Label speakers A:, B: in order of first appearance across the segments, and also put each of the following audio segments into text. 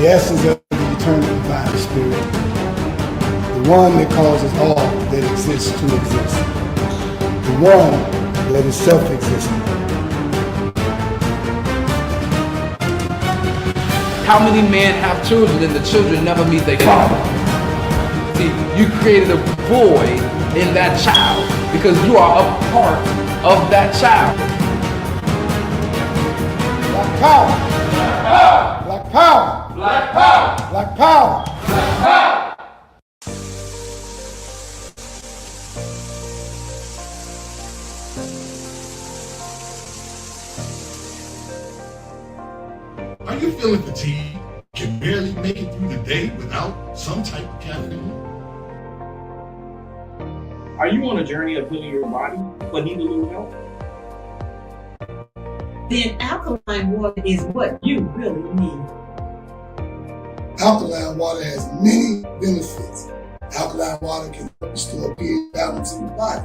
A: the essence of the eternal divine spirit, the one that causes all that exists to exist, the one that is self-existent.
B: How many men have children and the children never meet their father? See, you created a void in that child because you are a part of that child.
A: Black power! Black power!
B: Black power!
A: Black power!
B: Black power!
C: Are you feeling fatigued? Can barely make it through the day without some type of caffeine?
D: Are you on a journey of healing your body but need a little help?
E: Then alkaline water is what you really need.
A: Alkaline water has many benefits. Alkaline water can restore pH balance in the body.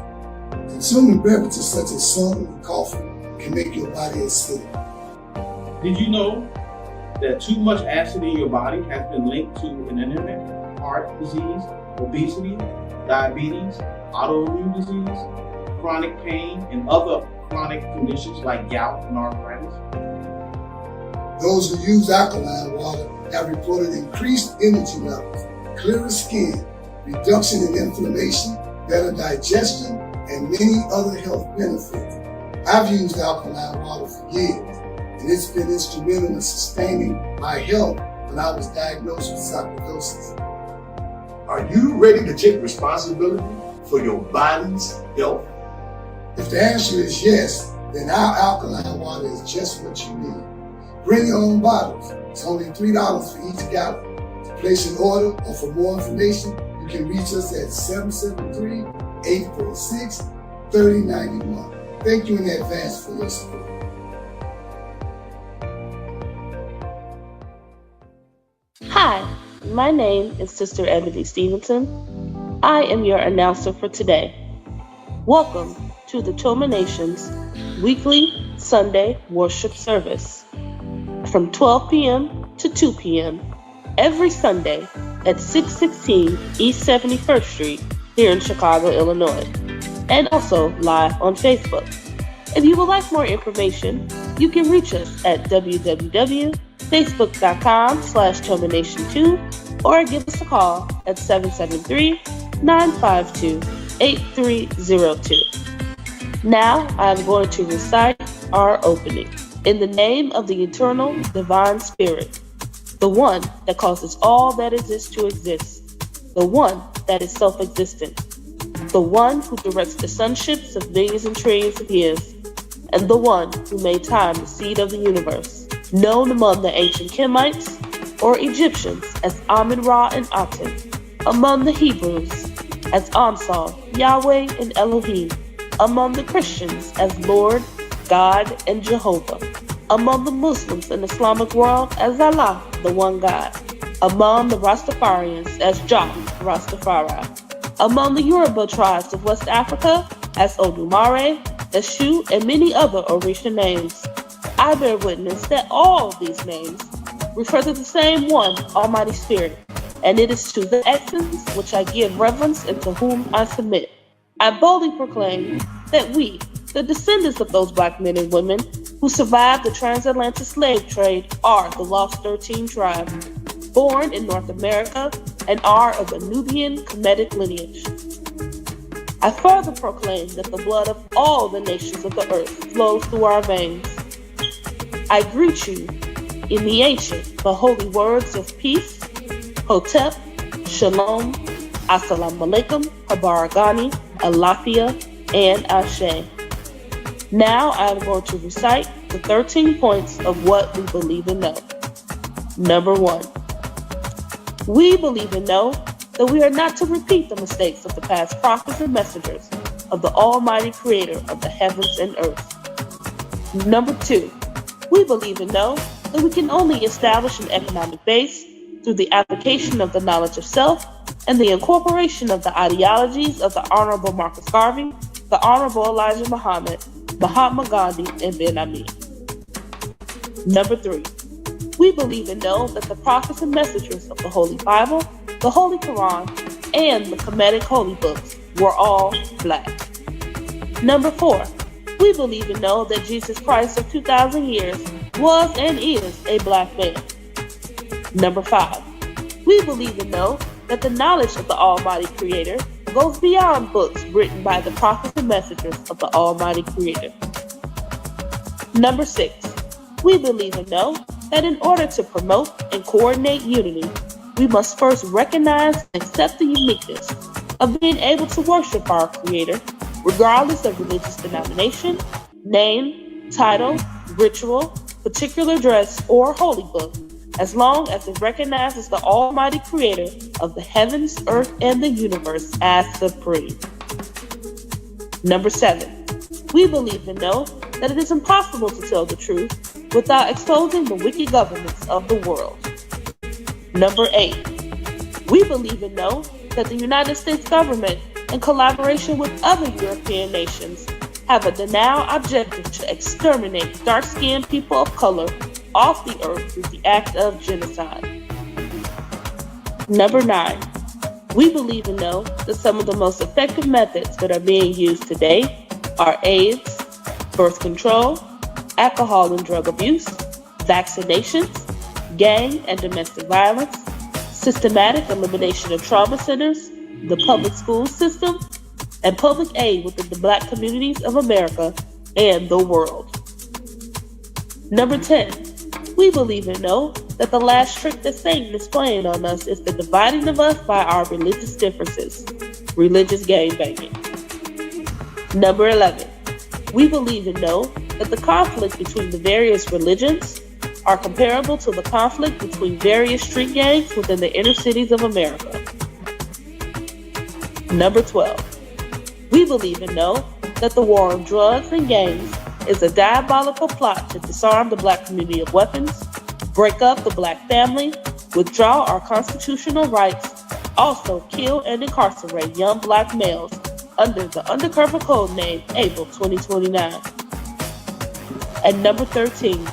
A: Consuming beverages such as soda and coffee can make your body acidic.
D: Did you know that too much acid in your body has been linked to an internet, heart disease, obesity, diabetes, autoimmune disease, chronic pain, and other chronic conditions like gout and arthritis?
A: Those who use alkaline water have reported increased energy levels, clearer skin, reduction in inflammation, better digestion, and many other health benefits. I've used alkaline water for years, and it's been instrumental in sustaining my health when I was diagnosed with sarcoidosis.
C: Are you ready to take responsibility for your body's health?
A: If the answer is yes, then our alkaline water is just what you need. Bring your own bottles. It's only $3 for each gallon. To place an order or for more information, you can reach us at 773-846-3091. Thank you in advance for your support.
F: Hi, my name is Sister Ebony Stevenson. I am your announcer for today. Welcome to the Toma Nation's weekly Sunday worship service from 12 p.m. to 2 p.m. every Sunday at 616 East 71st Street here in Chicago, Illinois, and also live on Facebook. If you would like more information, you can reach us at www.facebook.com/TomaNation2 or give us a call at 773-952-8302. Now I'm going to recite our opening. In the name of the eternal divine spirit, the one that causes all that exists to exist, the one that is self-existent, the one who directs the sunships of millions and trillions of years, and the one who made time the seed of the universe, known among the ancient Kemites or Egyptians as Amun-Ra and Aten, among the Hebrews as Ansar, Yahweh, and Elohim, among the Christians as Lord, God, and Jehovah, among the Muslims and Islamic world as Allah, the one God, among the Rastafarians as Jah Rastafari, among the Yoruba tribes of West Africa as Odumare, Eshu, and many other Orisha names. I bear witness that all these names refer to the same one, Almighty Spirit, and it is to the essence which I give reverence and to whom I submit. I boldly proclaim that we, the descendants of those black men and women who survived the transatlantic slave trade, are the Lost 13 tribe, born in North America and are of a Nubian Kemetic lineage. I further proclaim that the blood of all the nations of the earth flows through our veins. I greet you in the ancient but holy words of peace, Hotep, Shalom, Assalamu Alaikum, Habaragani, Alafia, and Ashe. Now I am going to recite the 13 points of what we believe and know. Number 1. We believe and know that we are not to repeat the mistakes of the past prophets and messengers of the Almighty Creator of the heavens and earth. Number 2. We believe and know that we can only establish an economic base through the application of the knowledge of self and the incorporation of the ideologies of the Honorable Marcus Garvey, the Honorable Elijah Muhammad, Mahatma Gandhi, and Ben Ami. Number 3. We believe and know that the prophets and messengers of the Holy Bible, the Holy Quran, and the Kemetic Holy Books were all black. Number 4, we believe and know that Jesus Christ of 2,000 years was and is a black man. Number 5, we believe and know that the knowledge of the Almighty Creator goes beyond books written by the prophets and messengers of the Almighty Creator. Number 6, we believe and know that in order to promote and coordinate unity, we must first recognize and accept the uniqueness of being able to worship our Creator, regardless of religious denomination, name, title, ritual, particular dress, or holy book, as long as it recognizes the Almighty Creator of the heavens, earth, and the universe as supreme. Number 7, we believe and know that it is impossible to tell the truth without exposing the wicked governments of the world. Number 8, we believe and know that the United States government, in collaboration with other European nations, have a now objective to exterminate dark-skinned people of color off the earth through the act of genocide. Number 9, we believe and know that some of the most effective methods that are being used today are AIDS, birth control, alcohol and drug abuse, vaccinations, gang and domestic violence, systematic elimination of trauma centers, the public school system, and public aid within the black communities of America and the world. Number 10, we believe and know that the last trick that Satan is playing on us is the dividing of us by our religious differences, religious gangbanging. Number 11, we believe and know that the conflict between the various religions are comparable to the conflict between various street gangs within the inner cities of America. Number 12, we believe and know that the war on drugs and gangs is a diabolical plot to disarm the black community of weapons, break up the black family, withdraw our constitutional rights, also kill and incarcerate young black males under the undercover code name April 2029. And number 13,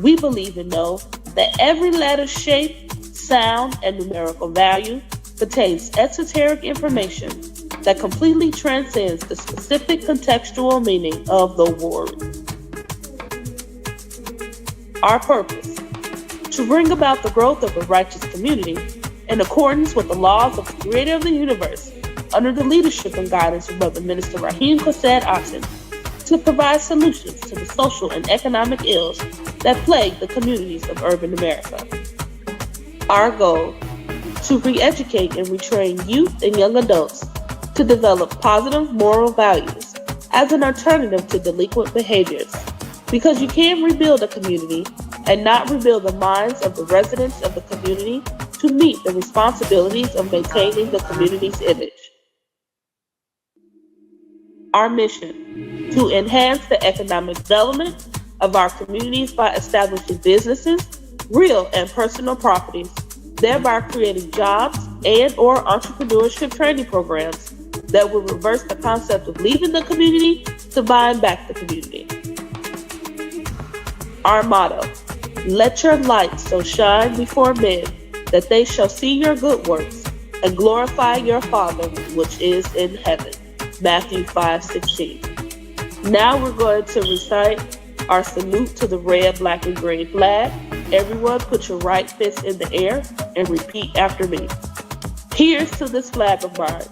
F: we believe and know that every letter, shape, sound, and numerical value contains esoteric information that completely transcends the specific contextual meaning of the word. Our purpose: to bring about the growth of a righteous community in accordance with the laws of the Creator of the universe, under the leadership and guidance of Brother Minister Raheem Quasad Aten, to provide solutions to the social and economic ills that plague the communities of urban America. Our goal: to re-educate and retrain youth and young adults to develop positive moral values as an alternative to delinquent behaviors, because you can't rebuild a community and not rebuild the minds of the residents of the community to meet the responsibilities of maintaining the community's image. Our mission: to enhance the economic development of our communities by establishing businesses, real and personal properties, thereby creating jobs and/or entrepreneurship training programs that will reverse the concept of leaving the community to buying back the community. Our motto: let your light so shine before men that they shall see your good works and glorify your Father which is in heaven. Matthew 5:16. Now we're going to recite our salute to the red, black, and green flag. Everyone put your right fist in the air and repeat after me. Here's to this flag of mine,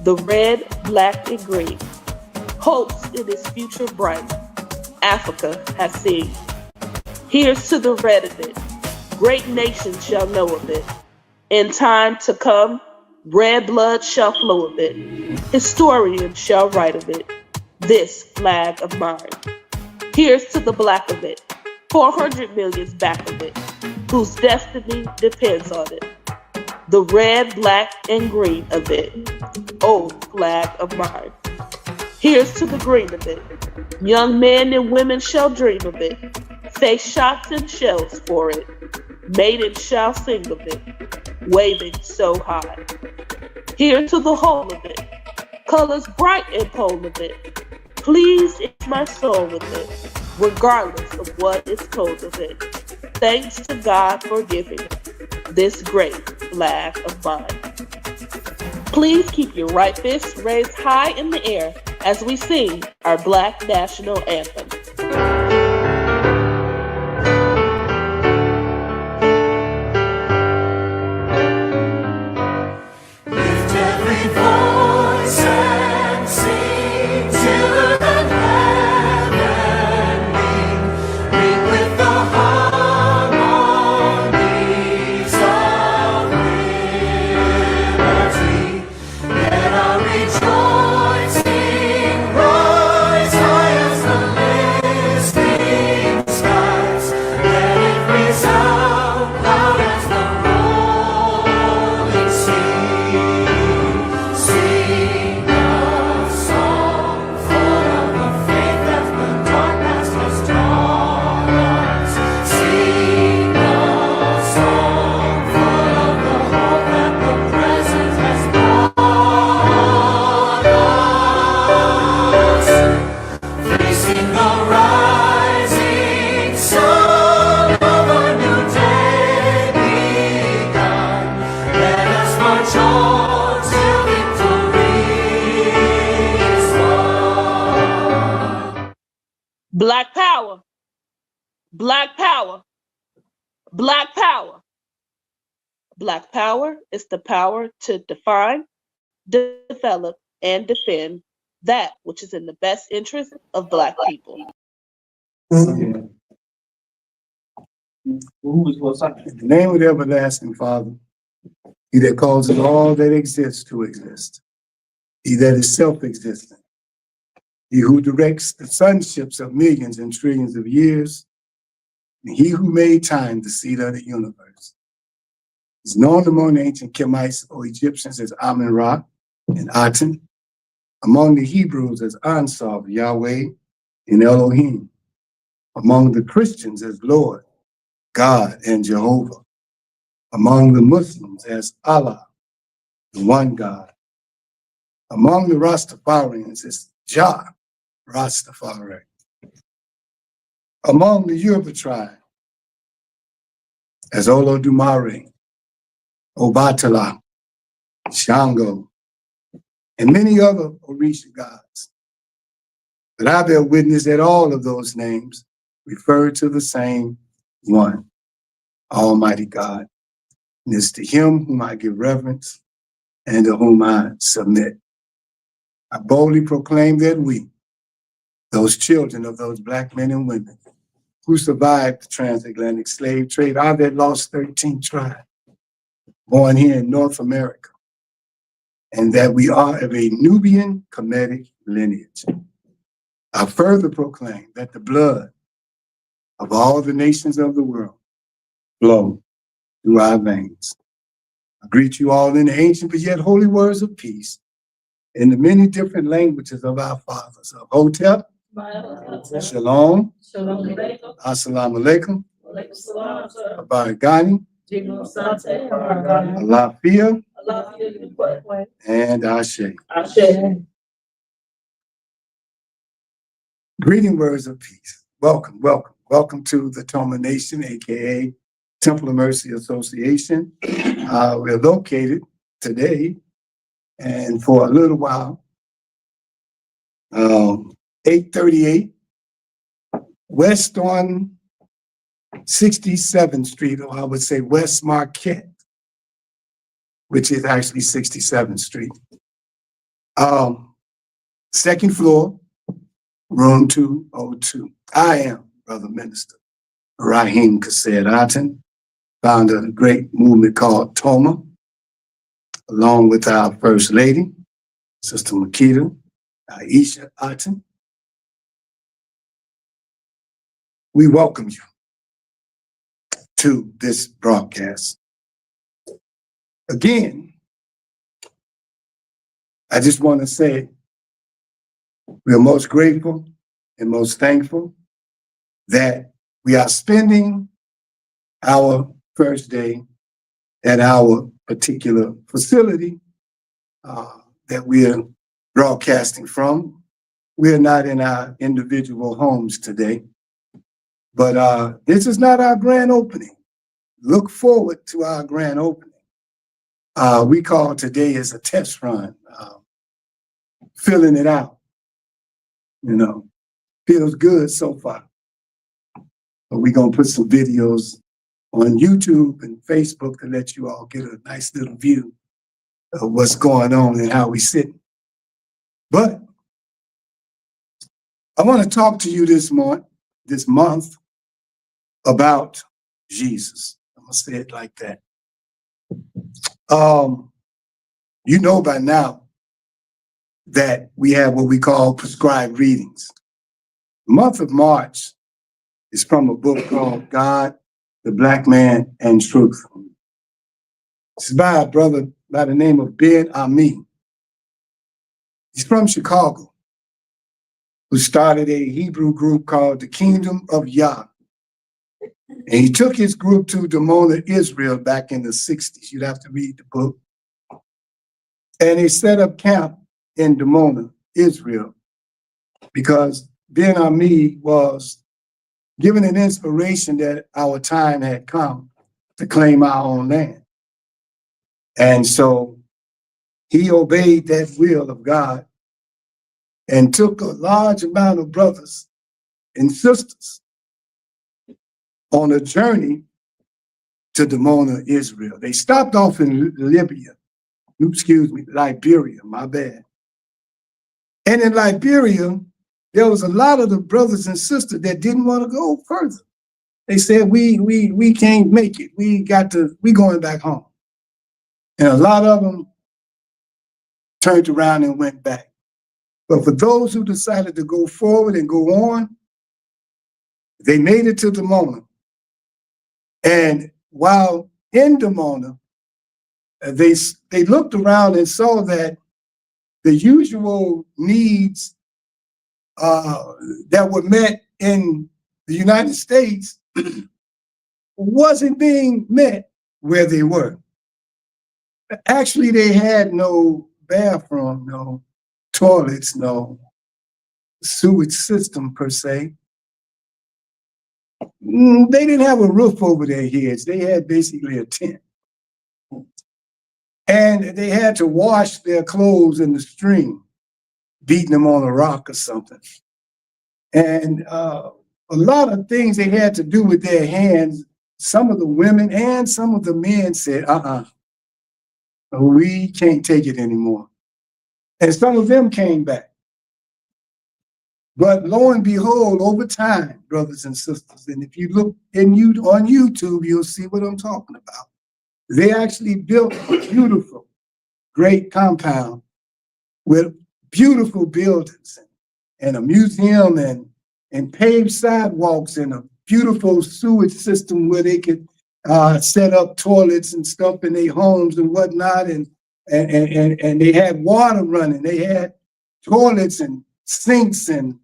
F: the red, black, and green. Hopes in its future bright, Africa has seen. Here's to the red of it, great nations shall know of it. In time to come, red blood shall flow of it. Historians shall write of it, this flag of mine. Here's to the black of it, 400 million's back of it, whose destiny depends on it. The red, black, and green of it, oh flag of mine. Here's to the green of it, young men and women shall dream of it, face shots and shells for it, maidens shall sing of it, waving so high. Here to the whole of it, colors bright and pole of it, please it's my soul with it, regardless of what is told of it. thanks to God for giving this great flag of mine. Please keep your right fist raised high in the air as we sing our Black National Anthem. Black power, black power, black power. Black power is the power to define, develop, and defend that which is in the best interest of Black people.
G: In the name of the everlasting Father, he that causes all that exists to exist, he that is self-existent, he who directs the sunships of millions and trillions of years, and he who made time the seat of the universe. He's known among the ancient Kemites or Egyptians as Amun-Ra and Aten, among the Hebrews as Ansar, Yahweh, and Elohim, among the Christians as Lord, God, and Jehovah, among the Muslims as Allah, the one God, among the Rastafarians as Jah, Rastafari, among the Yoruba tribe as Olodumare, Obatala, Shango, and many other Orisha gods. But I bear witness that all of those names refer to the same one, Almighty God. And it's to him whom I give reverence and to whom I submit. I boldly proclaim that we, those children of those Black men and women who survived the transatlantic slave trade, are that lost 13th tribe, born here in North America, and that we are of a Nubian Kemetic lineage. I further proclaim that the blood of all the nations of the world flow through our veins. I greet you all in the ancient but yet holy words of peace in the many different languages of our fathers, of Hotep, Shalom, Assalamu alaikum, Abarigani, Alafia, and Ashe. Greeting words of peace. Welcome, welcome, welcome to the Toma Nation, aka Temple of Mercy Association. We're located today and for a little while, 838 West on 67th Street, or I would say West Marquette, which is actually 67th Street. Second floor, room 202. I am Brother Minister Rahim Kased Aten, founder of a great movement called Toma, along with our First Lady, Sister Makita Aisha Aten. We welcome you to this broadcast. Again, I just want to say we are most grateful and most thankful that we are spending our first day at our particular facility that we are broadcasting from. We are not in our individual homes today. But this is not our grand opening. Look forward to our grand opening. We call today as a test run, filling it out. You know, feels good so far. But we're going to put some videos on YouTube and Facebook to let you all get a nice little view of what's going on and how we sit. But I want to talk to you this month about Jesus. I'm going to say it like that. You know by now that we have what we call prescribed readings. The month of March is from a book called God, the Black Man, and Truth. It's by a brother by the name of Ben Ami. He's from Chicago, who started a Hebrew group called the Kingdom of Yah. And he took his group to Dimona, Israel back in the 60s. You'd have to read the book. And he set up camp in Dimona, Israel, because Ben Ami was given an inspiration that our time had come to claim our own land. And so he obeyed that will of God and took a large amount of brothers and sisters on a journey to Dimona, Israel. They stopped off in Liberia, my bad. And in Liberia, there was a lot of the brothers and sisters that didn't want to go further. They said, we can't make it. We going back home. And a lot of them turned around and went back. But for those who decided to go forward and go on, they made it to Dimona. And while in Dimona, they looked around and saw that the usual needs that were met in the United States wasn't being met where they were. Actually, they had no bathroom, no toilets, no sewage system per se. They didn't have a roof over their heads. They had basically a tent. And they had to wash their clothes in the stream, beating them on a rock or something. And a lot of things they had to do with their hands. Some of the women and some of the men said, we can't take it anymore. And some of them came back. But lo and behold, over time, brothers and sisters, and if you look on YouTube, you'll see what I'm talking about. They actually built a beautiful, great compound with beautiful buildings and a museum and paved sidewalks and a beautiful sewage system where they could set up toilets and stuff in their homes and whatnot. And they had water running. They had toilets and sinks and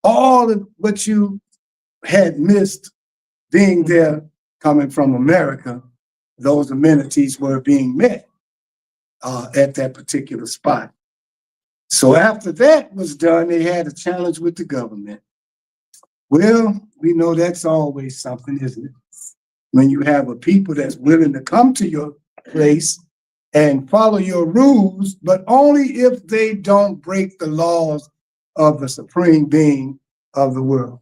G: all of what you had missed being there coming from America. Those amenities were being met at that particular spot. So after that was done, they had a challenge with the government. Well, we know that's always something, isn't it? When you have a people that's willing to come to your place and follow your rules, but only if they don't break the laws of the supreme being of the world.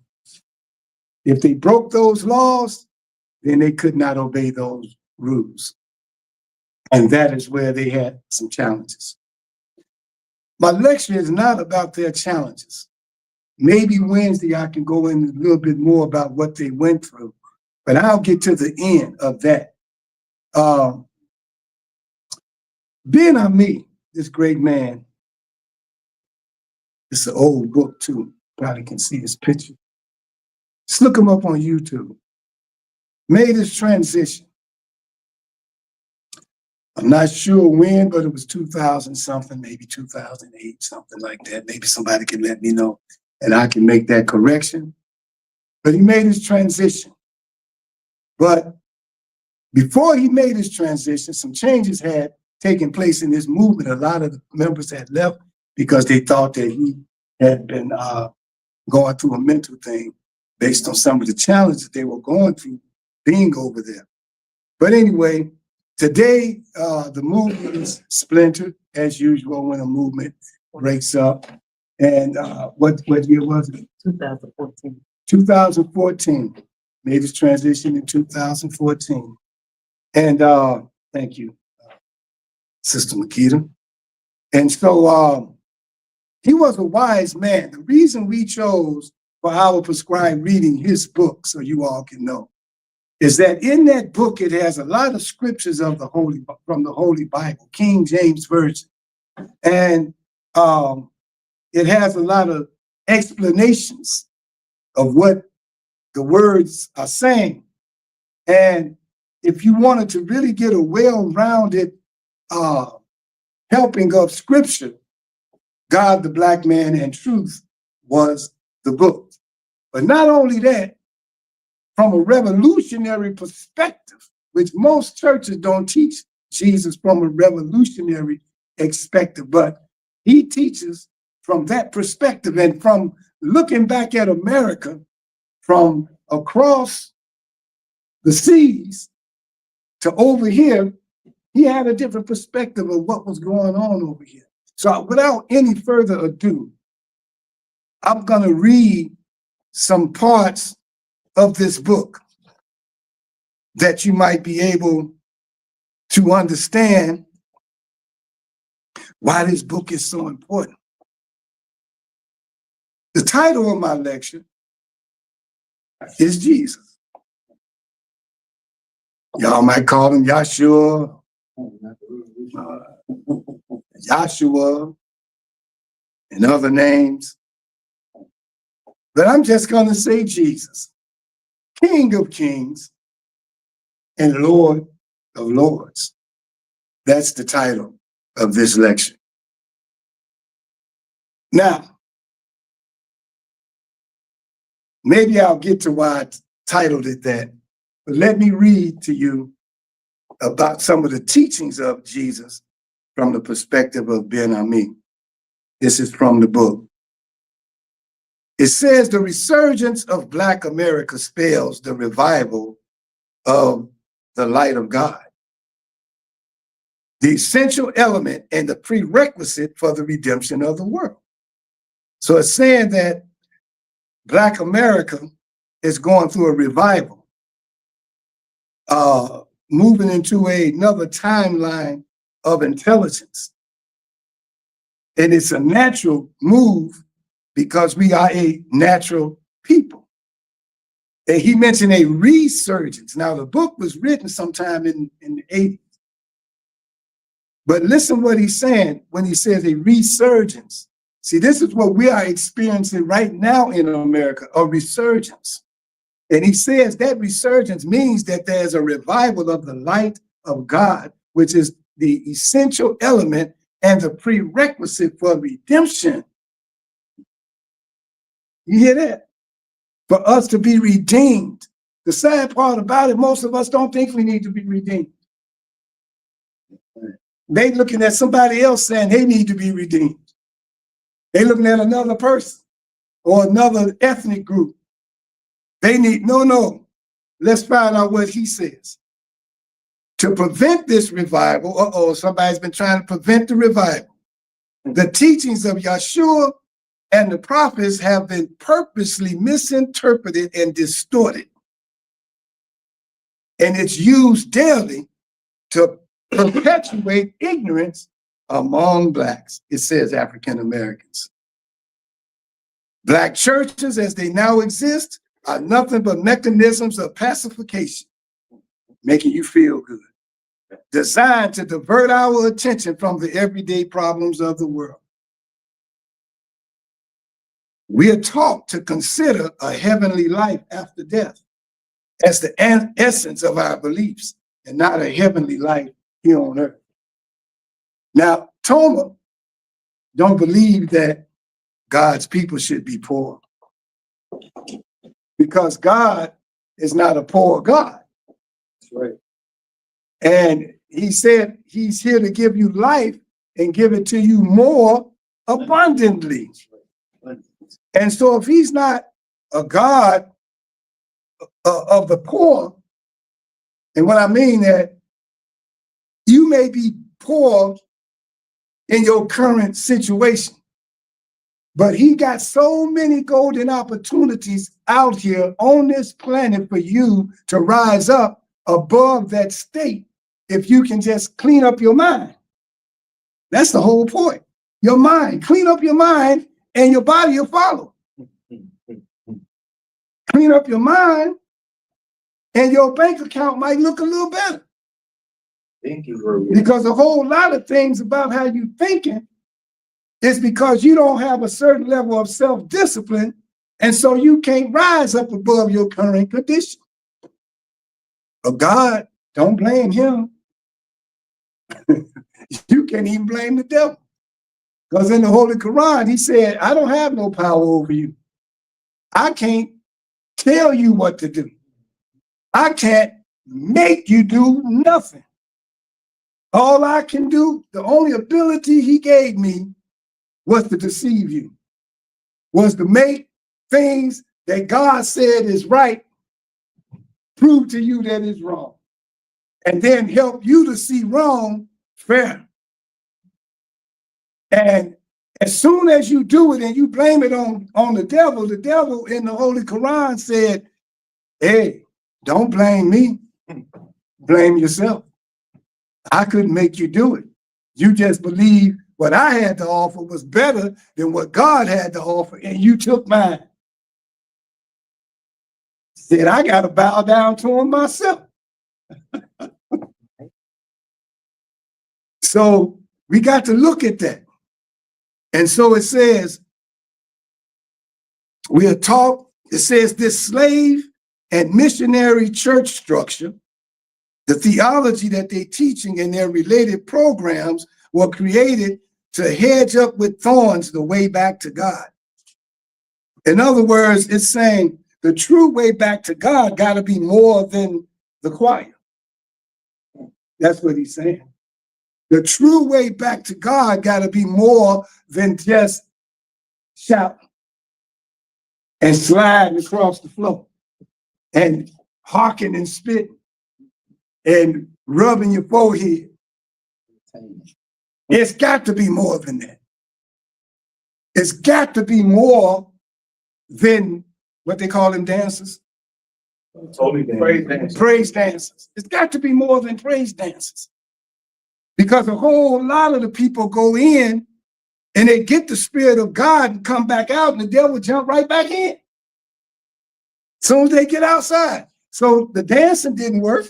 G: If they broke those laws, then they could not obey those rules. And that is where they had some challenges. My lecture is not about their challenges. Maybe Wednesday I can go in a little bit more about what they went through, but I'll get to the end of that. Ben Ami, this great man, it's an old book too, probably can see his picture. Just look him up on YouTube. Made his transition. I'm not sure when, but it was 2000 something, maybe 2008, something like that. Maybe somebody can let me know and I can make that correction. But he made his transition. But before he made his transition, some changes had taken place in his movement. A lot of the members had left because they thought that he had been going through a mental thing. based on some of the challenges they were going through being over there. But anyway, today the movement is splintered as usual when a movement breaks up. And what year was it?
E: 2014.
G: 2014. Made his transition in 2014. And thank you, Sister Makita. And so he was a wise man. The reason we chose for our prescribed reading his book, so you all can know, is that in that book it has a lot of scriptures of from the Holy Bible, King James Version. And it has a lot of explanations of what the words are saying. And if you wanted to really get a well-rounded helping of scripture, God, the Black Man, and Truth was the book. But not only that, from a revolutionary perspective, which most churches don't teach Jesus from a revolutionary perspective, but he teaches from that perspective. And from looking back at America from across the seas to over here, he had a different perspective of what was going on over here. So without any further ado, I'm going to read some parts of this book that you might be able to understand why this book is so important. The title of my lecture is Jesus. Y'all might call him Yahshua, Joshua, and other names. But I'm just going to say Jesus, King of Kings and Lord of Lords. That's the title of this lecture. Now, maybe I'll get to why I titled it that, but let me read to you about some of the teachings of Jesus from the perspective of Ben Ami. This is from the book. It says the resurgence of Black America spells the revival of the light of God, the essential element and the prerequisite for the redemption of the world. So it's saying that Black America is going through a revival, moving into another timeline of intelligence. And it's a natural move because we are a natural people. And he mentioned a resurgence. Now, the book was written sometime in the 80s. But listen what he's saying when he says a resurgence. See, this is what we are experiencing right now in America, a resurgence. And he says that resurgence means that there's a revival of the light of God, which is the essential element and the prerequisite for redemption. You hear that? For us to be redeemed. The sad part about it, most of us don't think we need to be redeemed. They looking at somebody else saying they need to be redeemed. They looking at another person or another ethnic group. They need, no, let's find out what he says. To prevent this revival, somebody's been trying to prevent the revival. The teachings of Yahshua and the prophets have been purposely misinterpreted and distorted. And it's used daily to perpetuate ignorance among Blacks. It says African Americans. Black churches, as they now exist, are nothing but mechanisms of pacification, making you feel good, designed to divert our attention from the everyday problems of the world. We are taught to consider a heavenly life after death as the essence of our beliefs and not a heavenly life here on earth. Now, Toma don't believe that God's people should be poor because God is not a poor God. That's right. And he said he's here to give you life and give it to you more abundantly. And so if he's not a God of the poor. And what I mean that you may be poor in your current situation, but he got so many golden opportunities out here on this planet for you to rise up above that state if you can just clean up your mind. That's the whole point. Your mind. Clean up your mind and your body will follow. Clean up your mind and your bank account might look a little better.
D: Thank you.
G: Because a whole lot of things about how you thinking is because you don't have a certain level of self-discipline, and so you can't rise up above your current condition. But God, don't blame him. You can't even blame the devil. Because in the Holy Quran, he said, I don't have no power over you. I can't tell you what to do. I can't make you do nothing. All I can do, the only ability he gave me was to deceive you, was to make things that God said is right, prove to you that it's wrong, and then help you to see wrong fair. And as soon as you do it and you blame it on the devil in the Holy Quran said, hey, don't blame me, blame yourself. I couldn't make you do it. You just believe what I had to offer was better than what God had to offer, and you took mine. Said, I got to bow down to him myself. So we got to look at that. And so it says, we are taught, it says this slave and missionary church structure, the theology that they're teaching and their related programs were created to hedge up with thorns the way back to God. In other words, it's saying the true way back to God got to be more than the choir. That's what he's saying. The true way back to God got to be more than just shouting and sliding across the floor and hawking and spitting and rubbing your forehead. It's got to be more than that. It's got to be more than what they call them dancers. Praise dancers. It's got to be more than praise dancers. Because a whole lot of the people go in and they get the Spirit of God and come back out, and the devil jump right back in. As soon as they get outside. So the dancing didn't work.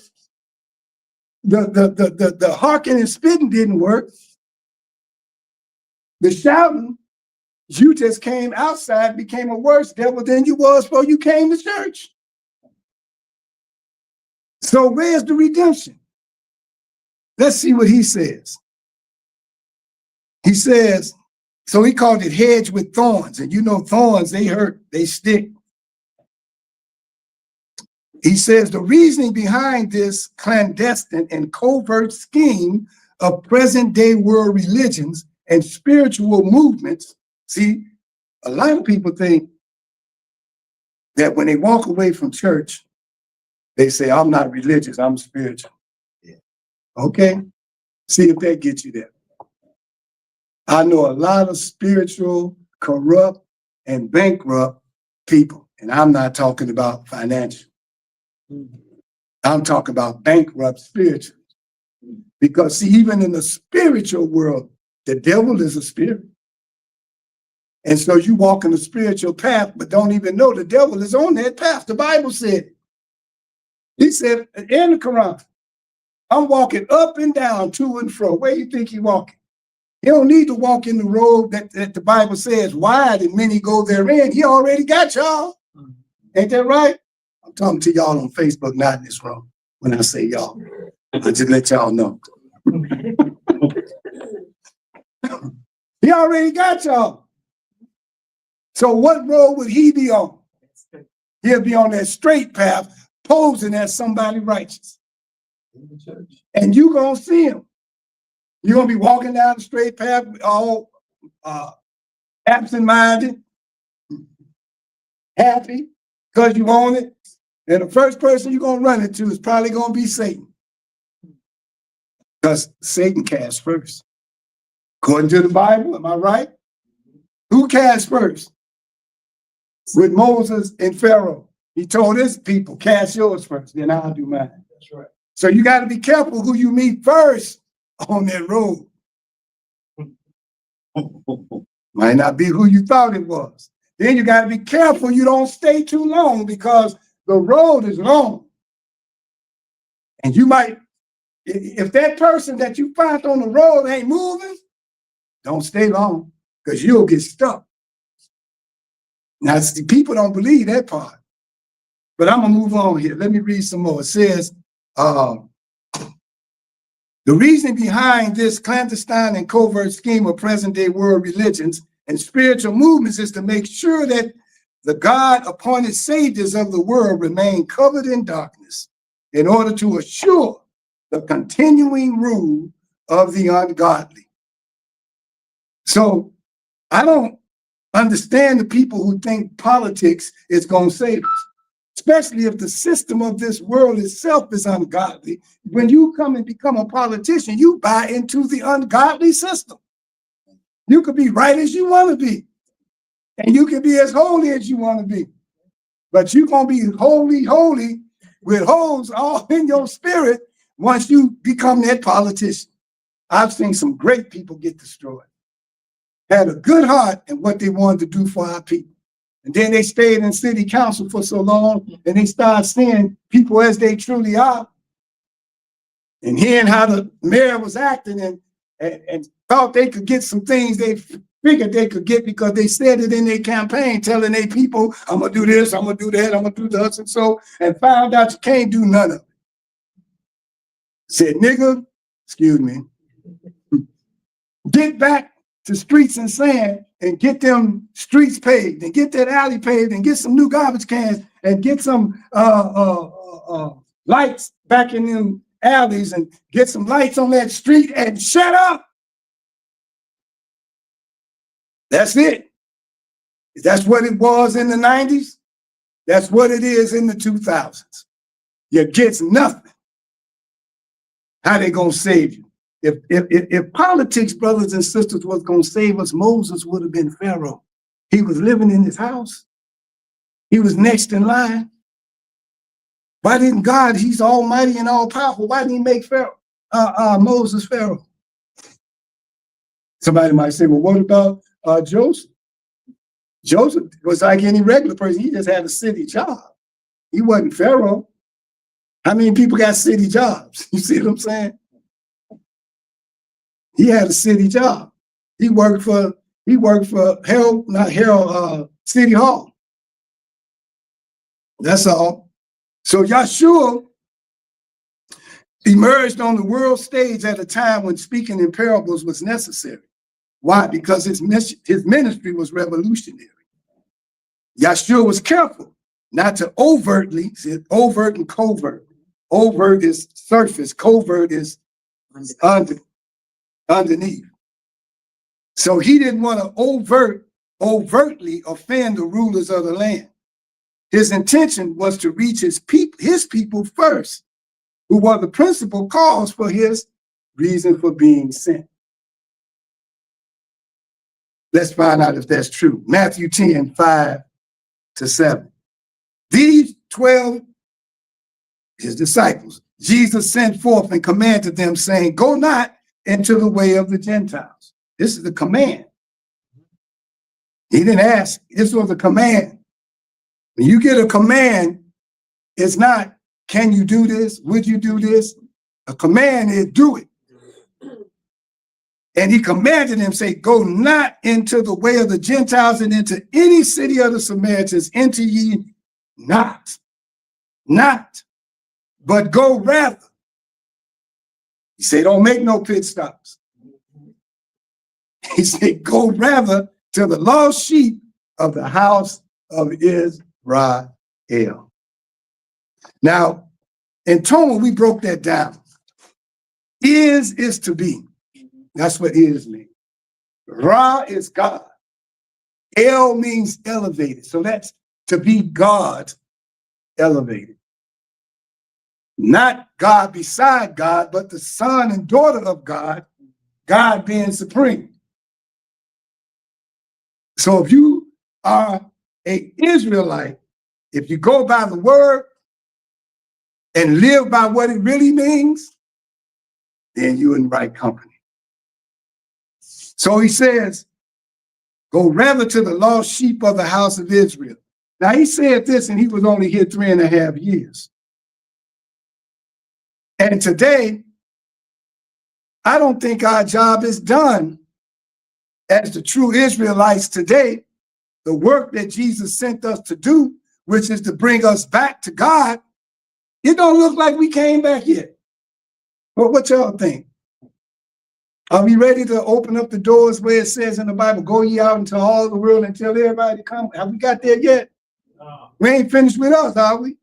G: The harking and spitting didn't work. The shouting, you just came outside, became a worse devil than you was before you came to church. So where's the redemption? Let's see what he says. He says, so he called it hedge with thorns. And you know thorns, they hurt, they stick. He says the reasoning behind this clandestine and covert scheme of present-day world religions and spiritual movements. See, a lot of people think that when they walk away from church, they say, I'm not religious, I'm spiritual. Yeah. Okay, see if that gets you there. I know a lot of spiritual, corrupt, and bankrupt people, and I'm not talking about financial. I'm talking about bankrupt spiritual. Because see, even in the spiritual world, the devil is a spirit. And so you walk in the spiritual path, but don't even know the devil is on that path. The Bible said, he said in the Quran, I'm walking up and down, to and fro. Where you think he walking? He don't need to walk in the road that the Bible says wide and many go therein. He already got y'all. Ain't that right? I'm talking to y'all on Facebook, not in this room. When I say y'all, I just let y'all know. He already got y'all. So what road would he be on? He'll be on that straight path, posing as somebody righteous. And you gonna see him. You're gonna be walking down the straight path, all absent-minded, happy, because you own it. And the first person you're going to run into is probably going to be Satan. Because Satan cast first. According to the Bible, am I right? Who cast first? With Moses and Pharaoh. He told his people, cast yours first, then I'll do mine. That's right. So you got to be careful who you meet first on that road. Might not be who you thought it was. Then you got to be careful you don't stay too long because the road is long. And you might, if that person that you find on the road ain't moving, don't stay long because you'll get stuck. Now, see, people don't believe that part. But I'm going to move on here. Let me read some more. It says, the reason behind this clandestine and covert scheme of present-day world religions and spiritual movements is to make sure that the God-appointed saviors of the world remain covered in darkness in order to assure the continuing rule of the ungodly. So I don't understand the people who think politics is going to save us, especially if the system of this world itself is ungodly. When you come and become a politician, you buy into the ungodly system. You could be right as you want to be, and you can be as holy as you want to be, but you're going to be holy with holes all in your spirit once you become that politician. I've seen some great people get destroyed, had a good heart and what they wanted to do for our people. And then they stayed in city council for so long, and they started seeing people as they truly are, and hearing how the mayor was acting, and thought they could get some things they figured they could get because they said it in their campaign, telling their people, I'm going to do this, I'm going to do that, I'm going to do this and so, and found out you can't do none of it. Said, nigga, excuse me, get back to streets and sand and get them streets paved and get that alley paved and get some new garbage cans and get some lights back in them alleys and get some lights on that street and shut up. That's it. That's what it was in the 90s. That's what it is in the 2000s. You get nothing. How they gonna save you? If politics, brothers and sisters, was gonna save us, Moses would have been Pharaoh. He was living in his house. He was next in line. Why didn't God, he's almighty and all powerful, why didn't he make Moses Pharaoh? Somebody might say, well, what about Joseph? Joseph was like any regular person. He just had a city job. He wasn't Pharaoh. How many people got city jobs? You see what I'm saying? He had a city job. He worked for City Hall. That's all. So Yahshua emerged on the world stage at a time when speaking in parables was necessary. Why? Because his ministry was revolutionary. Yahshua was careful not to overtly, see, overt and covert. Overt is surface, covert is underneath. So he didn't want to overtly offend the rulers of the land. His intention was to reach his people first, who were the principal cause for his reason for being sent. Let's find out if that's true. Matthew 10, 5-7. These 12, his disciples, Jesus sent forth and commanded them, saying, go not into the way of the Gentiles. This is the command. He didn't ask. This was a command. When you get a command, it's not, can you do this? Would you do this? A command is do it. And he commanded them, say, go not into the way of the Gentiles and into any city of the Samaritans, enter ye not, but go rather. He said, don't make no pit stops. He said, go rather to the lost sheep of the house of Israel. Now, in Toma, we broke that down. Is to be. That's what is means. Ra is God. El means elevated. So that's to be God elevated. Not God beside God, but the son and daughter of God, God being supreme. So if you are an Israelite, if you go by the word and live by what it really means, then you're in the right company. So he says, go rather to the lost sheep of the house of Israel. Now he said this and he was only here 3.5 years. And today, I don't think our job is done as the true Israelites today. The work that Jesus sent us to do, which is to bring us back to God, it don't look like we came back yet. Well, what y'all think? Are we ready to open up the doors where it says in the Bible, go ye out into all the world and tell everybody to come? Have we got there yet? We ain't finished with us, are we?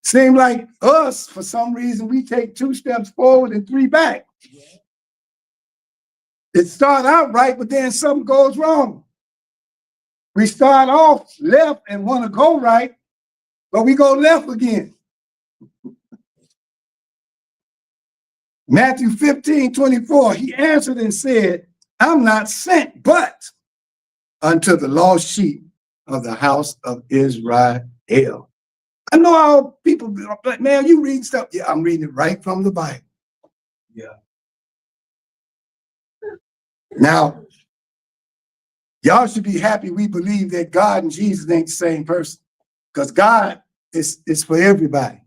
G: Seem like us, for some reason, we take 2 steps forward and 3 back. It started out right, but then something goes wrong. We start off left and want to go right, but we go left again. Matthew 15:24, he answered and said, I'm not sent but unto the lost sheep of the house of Israel. I know how people be like, man, you read stuff. Yeah, I'm reading it right from the Bible. Yeah. Now, y'all should be happy we believe that God and Jesus ain't the same person, because God is for everybody.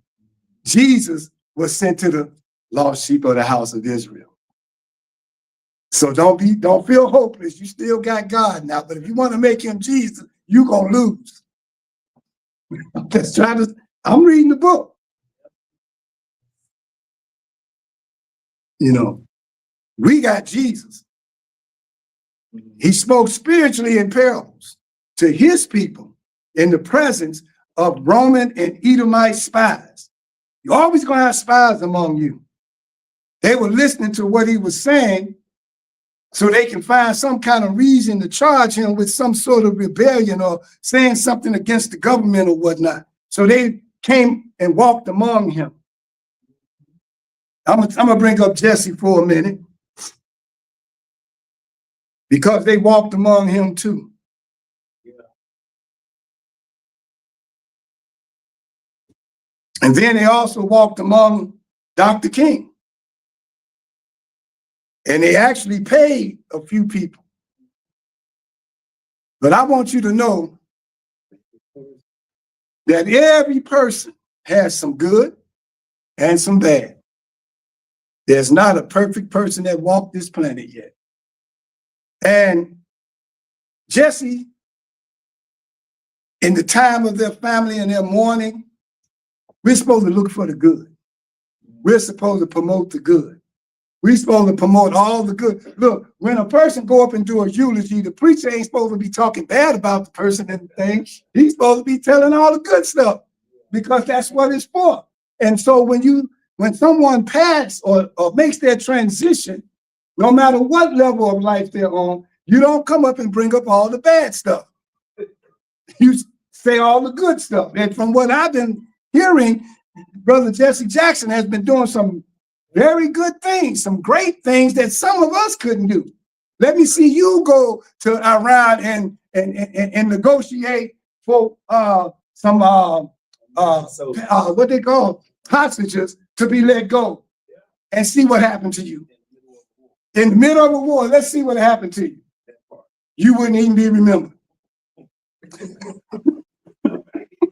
G: Jesus was sent to the lost sheep of the house of Israel. So don't feel hopeless. You still got God now, but if you want to make him Jesus, you're gonna lose. I'm reading the book. You know, we got Jesus. He spoke spiritually in parables to his people in the presence of Roman and Edomite spies. You're always going to have spies among you. They were listening to what he was saying so they can find some kind of reason to charge him with some sort of rebellion or saying something against the government or whatnot. So they came and walked among him. I'm gonna bring up Jesse for a minute, because they walked among him too. Yeah. And then they also walked among Dr. King. And they actually paid a few people. But I want you to know that every person has some good and some bad. There's not a perfect person that walked this planet yet. And Jesse, in the time of their family and their mourning, we're supposed to look for the good. We're supposed to promote the good. We're supposed to promote all the good. Look, when a person go up and do a eulogy, the preacher ain't supposed to be talking bad about the person and the thing. He's supposed to be telling all the good stuff, because that's what it's for. And so when someone passes or makes their transition, no matter what level of life they're on, you don't come up and bring up all the bad stuff. You say all the good stuff. And from what I've been hearing, Brother Jesse Jackson has been doing some very good things, some great things that some of us couldn't do. Let me see you go to Iran and negotiate for some what they call hostages to be let go, and see what happened to you. In the middle of a war, let's see what happened to you. You wouldn't even be remembered.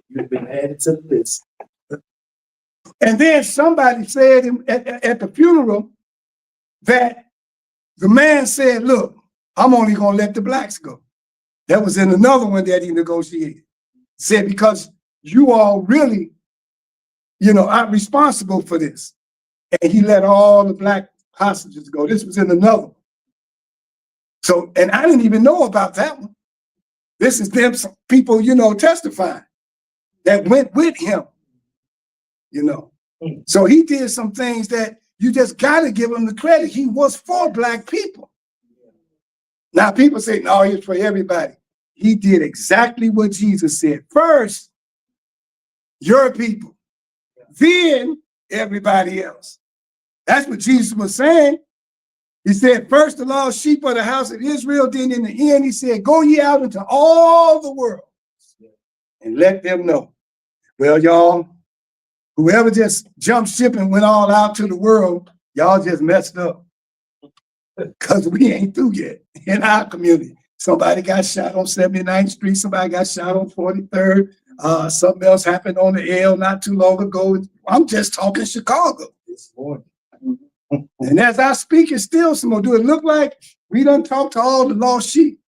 H: You've been added to the list.
G: And then somebody said at the funeral that the man said, look, I'm only going to let the blacks go. That was in another one that he negotiated. Said, because you all really, aren't responsible for this. And he let all the black hostages go. This was in another one. So, and I didn't even know about that one. This is them people, testifying that went with him, So he did some things that you just got to give him the credit. He was for black people. Now people say, no, he's for everybody. He did exactly what Jesus said. First, your people, then everybody else. That's what Jesus was saying. He said, first the lost sheep of the house of Israel, then in the end, he said, go ye out into all the world and let them know. Well, y'all, whoever just jumped ship and went all out to the world, y'all just messed up. Because we ain't through yet in our community. Somebody got shot on 79th Street. Somebody got shot on 43rd. Something else happened on the L not too long ago. I'm just talking Chicago this morning. And as I speak, it's still some more. Do it look like we done talked to all the lost sheep?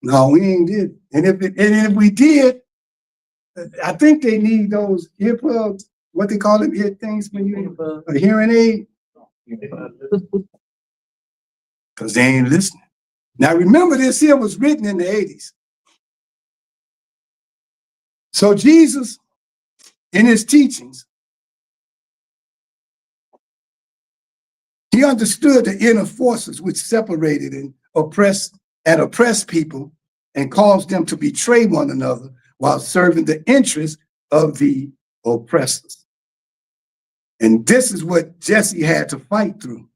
G: No, we ain't did. And if we did, I think they need those earplugs, what they call them, ear things when you a hearing aid. Because they ain't listening. Now remember, this here was written in the 80s. So Jesus, in his teachings, he understood the inner forces which separated and oppressed people and caused them to betray one another while serving the interests of the oppressors. And this is what Jesse had to fight through.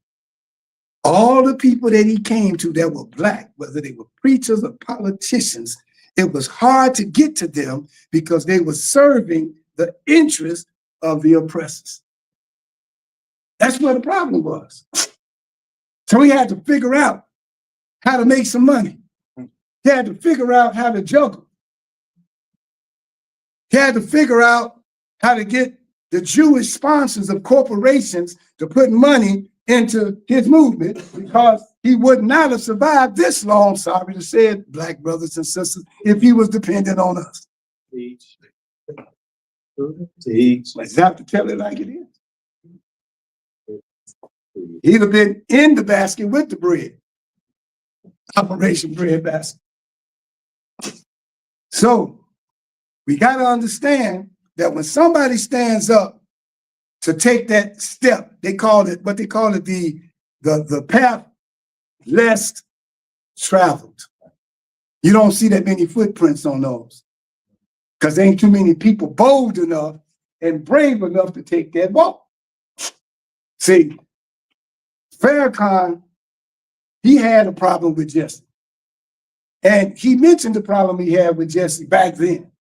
G: All the people that he came to that were black, whether they were preachers or politicians, it was hard to get to them because they were serving the interests of the oppressors. That's what the problem was. So he had to figure out how to make some money. He had to figure out how to juggle. He had to figure out how to get the Jewish sponsors of corporations to put money into his movement, because he would not have survived this long, sorry to say it, black brothers and sisters, if he was dependent on us.
H: Teach.
G: Let's have to tell it like it is. He'd have been in the basket with the bread. Operation Bread Basket. So we got to understand that when somebody stands up to take that step, they call it the path less traveled. You don't see that many footprints on those because there ain't too many people bold enough and brave enough to take that walk. See, Farrakhan, he had a problem with Jesse. And he mentioned the problem he had with Jesse back then.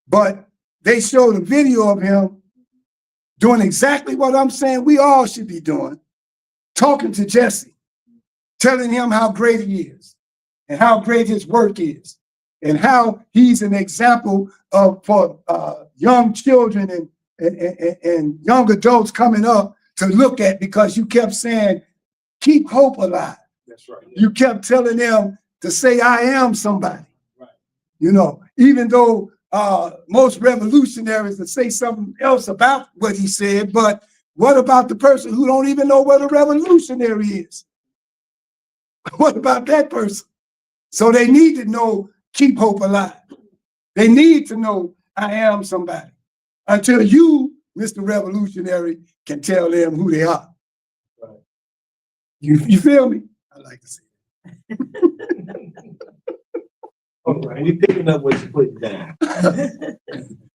G: But they showed a video of him doing exactly what I'm saying we all should be doing, talking to Jesse, telling him how great he is and how great his work is and how he's an example for young children and young adults coming up to look at, because you kept saying, keep hope alive.
D: That's right.
G: You kept telling them to say, I am somebody.
D: Right.
G: You know, even though most revolutionaries would say something else about what he said, but what about the person who don't even know what a revolutionary is? What about that person? So they need to know, keep hope alive. They need to know, I am somebody. Until you, Mr. Revolutionary, can tell them who they are.
H: Right.
G: You feel me? I like to say that.
H: All right, we picking up what you're putting down.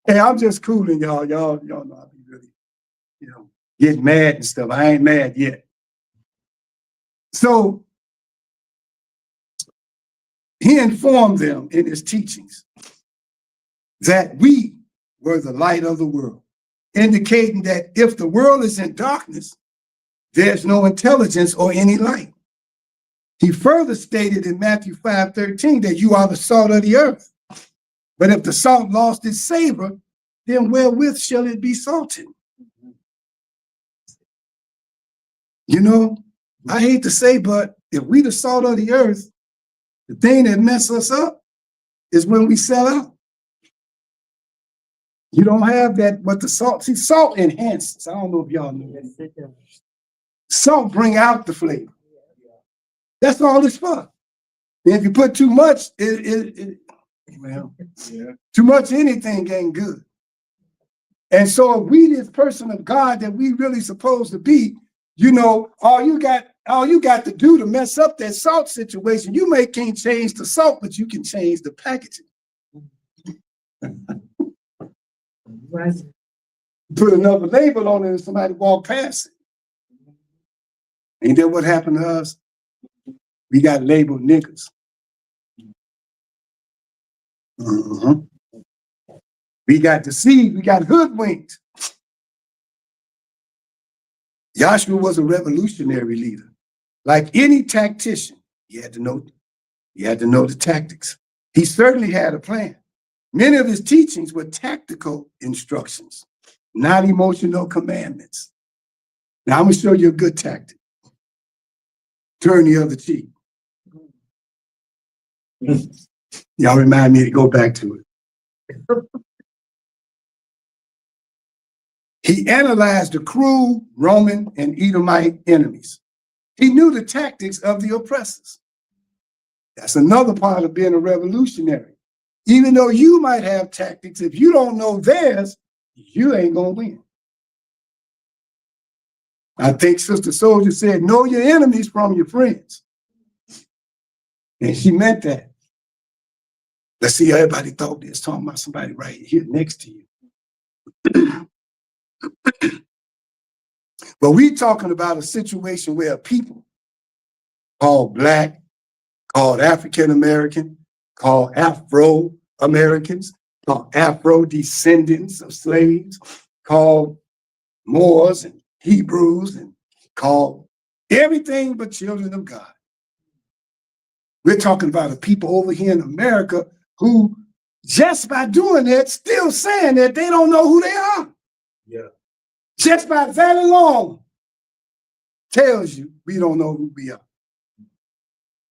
G: Hey, I'm just cooling, y'all. Y'all know I be really, getting mad and stuff. I ain't mad yet. So he informed them in his teachings that we were the light of the world, indicating that if the world is in darkness, there's no intelligence or any light. He further stated in Matthew 5:13 that you are the salt of the earth. But if the salt lost its savor, then wherewith shall it be salted? You know, I hate to say, but if we the salt of the earth, the thing that messes us up is when we sell out. You don't have that, but the salt, see, salt enhances. I don't know if y'all know that. Salt bring out the flavor. That's all it's for. And if you put too much, too much anything ain't good. And so if we this person of God that we really supposed to be, all you got to do to mess up that salt situation, you can't change the salt, but you can change the packaging.
E: Right.
G: Put another label on it and somebody walk past it. Ain't that what happened to us? We got labeled niggas. We got deceived. We got hoodwinked. Joshua was a revolutionary leader. Like any tactician, he had to know the tactics. He certainly had a plan. Many of his teachings were tactical instructions, not emotional commandments. Now I'm gonna show you a good tactic. Turn the other cheek. Y'all remind me to go back to it. He analyzed the cruel Roman and Edomite enemies. He knew the tactics of the oppressors. That's another part of being a revolutionary. Even though you might have tactics, if you don't know theirs, you ain't gonna win. I think Sister Soldier said, know your enemies from your friends. And she meant that. Let's see, everybody thought this, talking about somebody right here next to you. But we talking about a situation where people called Black, called African American, called Afro Americans, called Afro descendants of slaves, called Moors and Hebrews, and called everything but children of God. We're talking about a people over here in America who, just by doing that, still saying that they don't know who they are.
H: Yeah.
G: Just by that alone tells you we don't know who we are.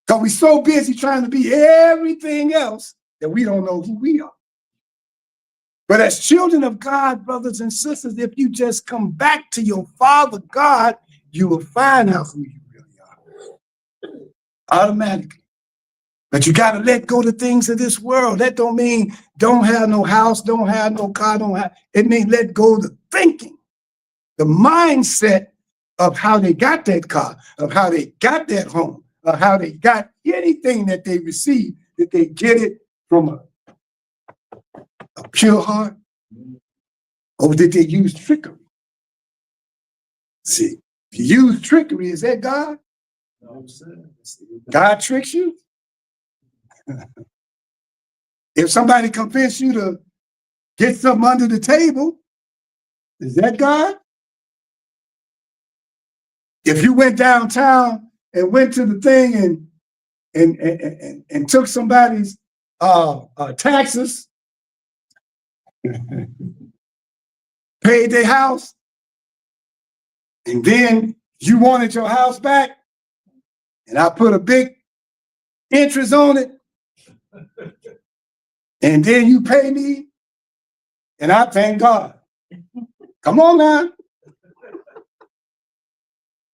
G: Because we're so busy trying to be everything else that we don't know who we are. But as children of God, brothers and sisters, if you just come back to your Father God, you will find out who you really are. Automatically. But you got to let go of the things of this world. That don't mean don't have no house, don't have no car, it means let go of the thinking, the mindset of how they got that car, of how they got that home, of how they got anything that they receive, that they get it from a pure heart, or did they use trickery? See, if you use trickery, is that God?
H: No, sir.
G: God tricks you? If somebody convinced you to get something under the table, is that God? If you went downtown and went to the thing and took somebody's taxes, paid their house, and then you wanted your house back, and I put a big interest on it, and then you pay me, and I thank God. Come on now.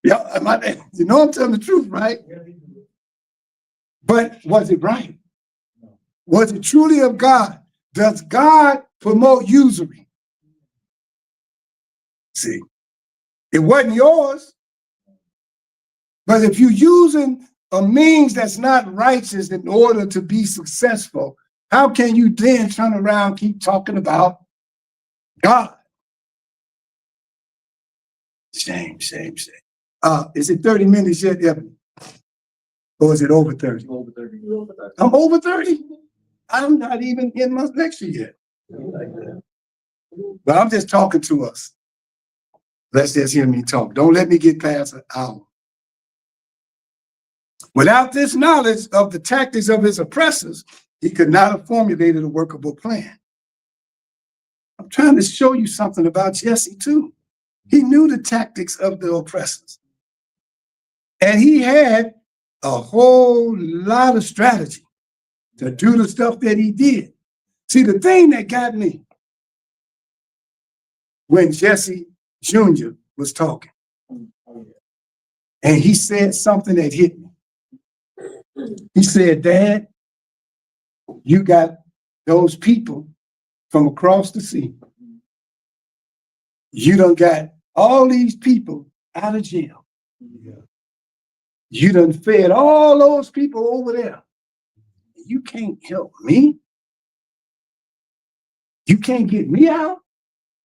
G: Yeah, you know I'm telling the truth, right? But was it right? Was it truly of God? Does God promote usury? See, it wasn't yours. But if you're using a means that's not righteous in order to be successful, how can you then turn around and keep talking about God? Shame, shame, shame. Is it 30 minutes yet, Evan? Or is it over 30?
H: Over 30.
G: I'm over 30? I'm not even in my lecture yet. But I'm just talking to us. Let's just hear me talk. Don't let me get past an hour. Without this knowledge of the tactics of his oppressors, he could not have formulated a workable plan. I'm trying to show you something about Jesse too. He knew the tactics of the oppressors. And he had a whole lot of strategy to do the stuff that he did. See, the thing that got me when Jesse Jr. was talking, and he said something that hit me. He said, Dad, you got those people from across the sea. You done got all these people out of jail. You done fed all those people over there. You can't help me. You can't get me out.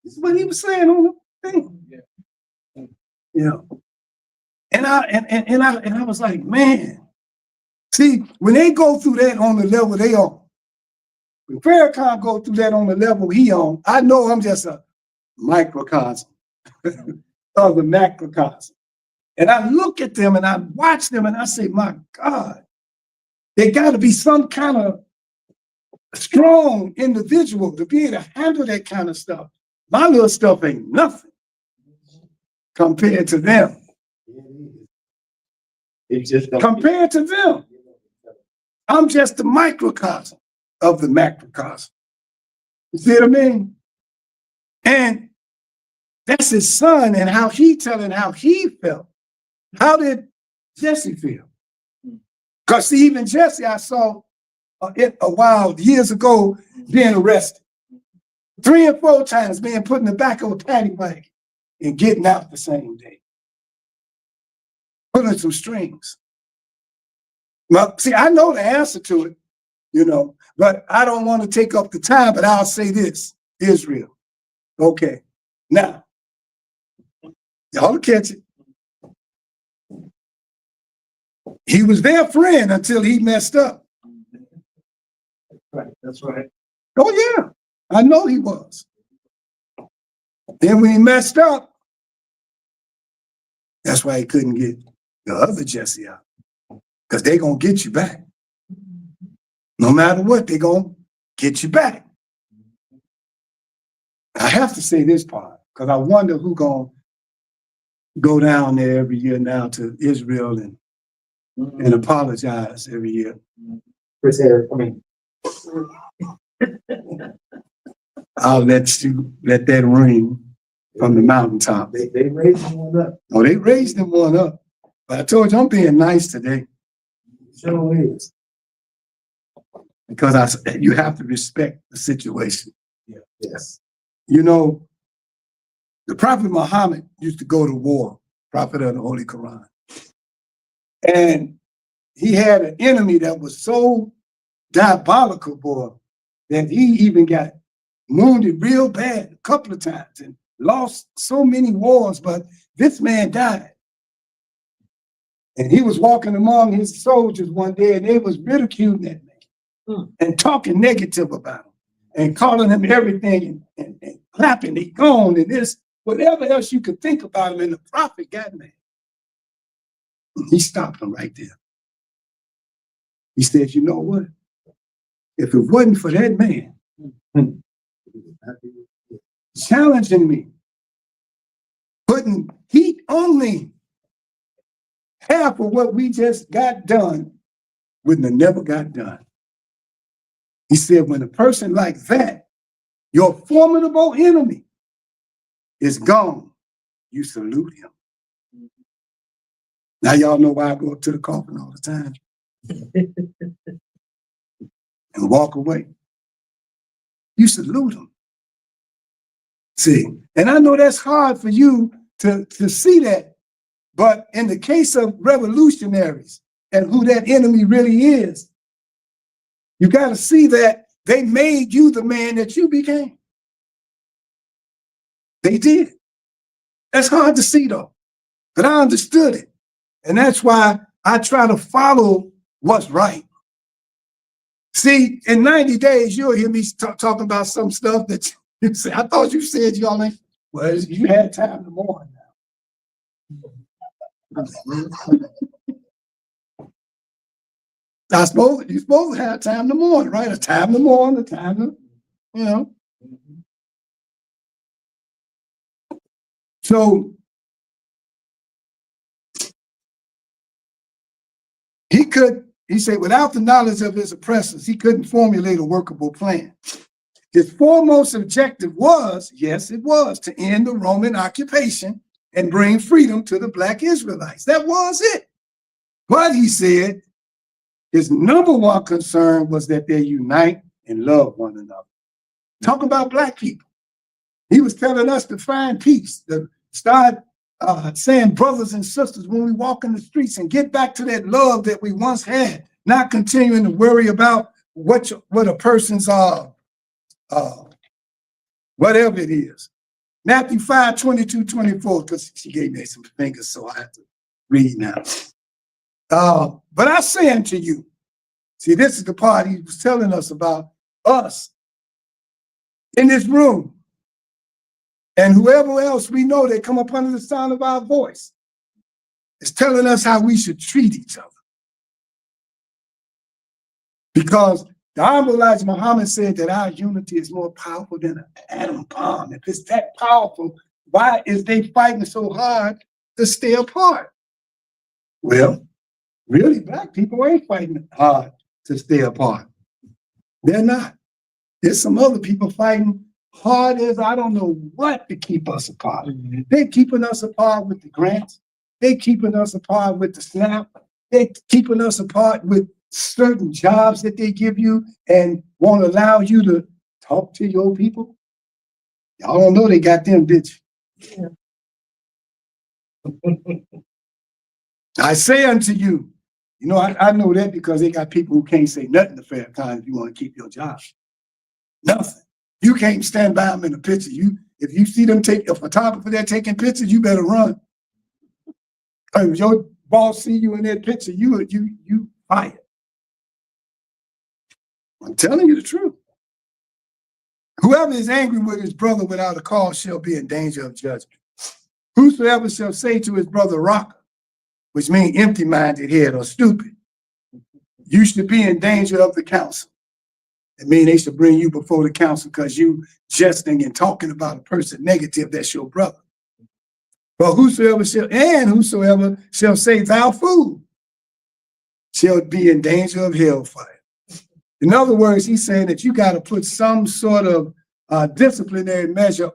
G: This is what he was saying on the thing. Yeah. And I was like, man, see, when they go through that on the level they on, when Farrakhan go through that on the level he on, I know I'm just a microcosm of the macrocosm. And I look at them and I watch them and I say, my God, they got to be some kind of strong individual to be able to handle that kind of stuff. My little stuff ain't nothing compared to them.
H: It's just
G: Compared to them, I'm just a microcosm of the macrocosm. You see what I mean? And that's his son and how he telling how he felt. How did Jesse feel? Because see, even Jesse, I saw it a while, years ago, being arrested. 3 or 4 times being put in the back of a paddy wagon and getting out the same day. Pulling some strings. Well, see, I know the answer to it, you know, but I don't want to take up the time, but I'll say this, Israel. Okay, now, y'all will catch it. He was their friend until he messed up.
H: right. That's right.
G: Oh, yeah, I know he was. Then when he messed up, that's why he couldn't get the other Jesse out. Because they're going to get you back. No matter what, they're going to get you back. I have to say this part, because I wonder who's going to go down there every year now to Israel and apologize every year.
H: Chris Harris, I mean,
G: I'll let that ring from the mountaintop.
H: they raised one up.
G: Oh, they raised them one up. But I told you I'm being nice today.
H: Sure is.
G: Because you have to respect the situation.
H: Yeah. Yes.
G: You know, the Prophet Muhammad used to go to war, prophet of the Holy Quran. And he had an enemy that was so diabolical, boy, that he even got wounded real bad a couple of times and lost so many wars, but this man died. And he was walking among his soldiers one day and they was ridiculing that man and talking negative about him and calling him everything and clapping, he gone and this, whatever else you could think about him. And the prophet got mad. He stopped him right there. He said, you know what? If it wasn't for that man challenging me, putting heat on me, half of what we just got done wouldn't have never got done. He said, when a person like that, your formidable enemy, is gone, you salute him. Now y'all know why I go up to the coffin all the time and walk away. You salute him. See, and I know that's hard for you to see that, but in the case of revolutionaries and who that enemy really is, you got to see that they made you the man that you became. They did. That's hard to see though, but I understood it. And that's why I try to follow what's right. See, in 90 days, you'll hear me talking about some stuff that you say, I thought you said y'all ain't, well, you had time to mourn now. You're supposed to have time to mourn, right? A time to mourn, a time to, you know. So he said, without the knowledge of his oppressors, he couldn't formulate a workable plan. His foremost objective was, yes, it was, to end the Roman occupation and bring freedom to the Black Israelites. That was it. But he said, his number one concern was that they unite and love one another. Talk about Black people. He was telling us to find peace, to start saying brothers and sisters when we walk in the streets and get back to that love that we once had, not continuing to worry about what a person's whatever it is. Matthew 5, 22, 24, because she gave me some fingers, so I have to read now. But I say unto you, see, this is the part he was telling us about us in this room. And whoever else we know that come up under the sound of our voice is telling us how we should treat each other. Because the Honorable Elijah Muhammad said that our unity is more powerful than an atom bomb. If it's that powerful, why is they fighting so hard to stay apart? Well, really, black people ain't fighting hard to stay apart. They're not. There's some other people fighting hard as I don't know what to keep us apart. They're keeping us apart with the grants. They're keeping us apart with the SNAP. They're keeping us apart with certain jobs that they give you and won't allow you to talk to your people. Y'all don't know they got them, did you? I say unto you, you know, I know that because they got people who can't say nothing to fair time if you want to keep your job. Nothing. You can't stand by them in a picture. If you see them take a photographer there taking pictures, you better run. If your boss see you in that picture, you fired. I'm telling you the truth. Whoever is angry with his brother without a cause shall be in danger of judgment. Whosoever shall say to his brother, Rocker, which means empty-minded head or stupid, you should be in danger of the council. It means they should bring you before the council because you jesting and talking about a person negative, that's your brother. But whosoever shall say thou fool shall be in danger of hellfire. In other words, he's saying that you got to put some sort of disciplinary measure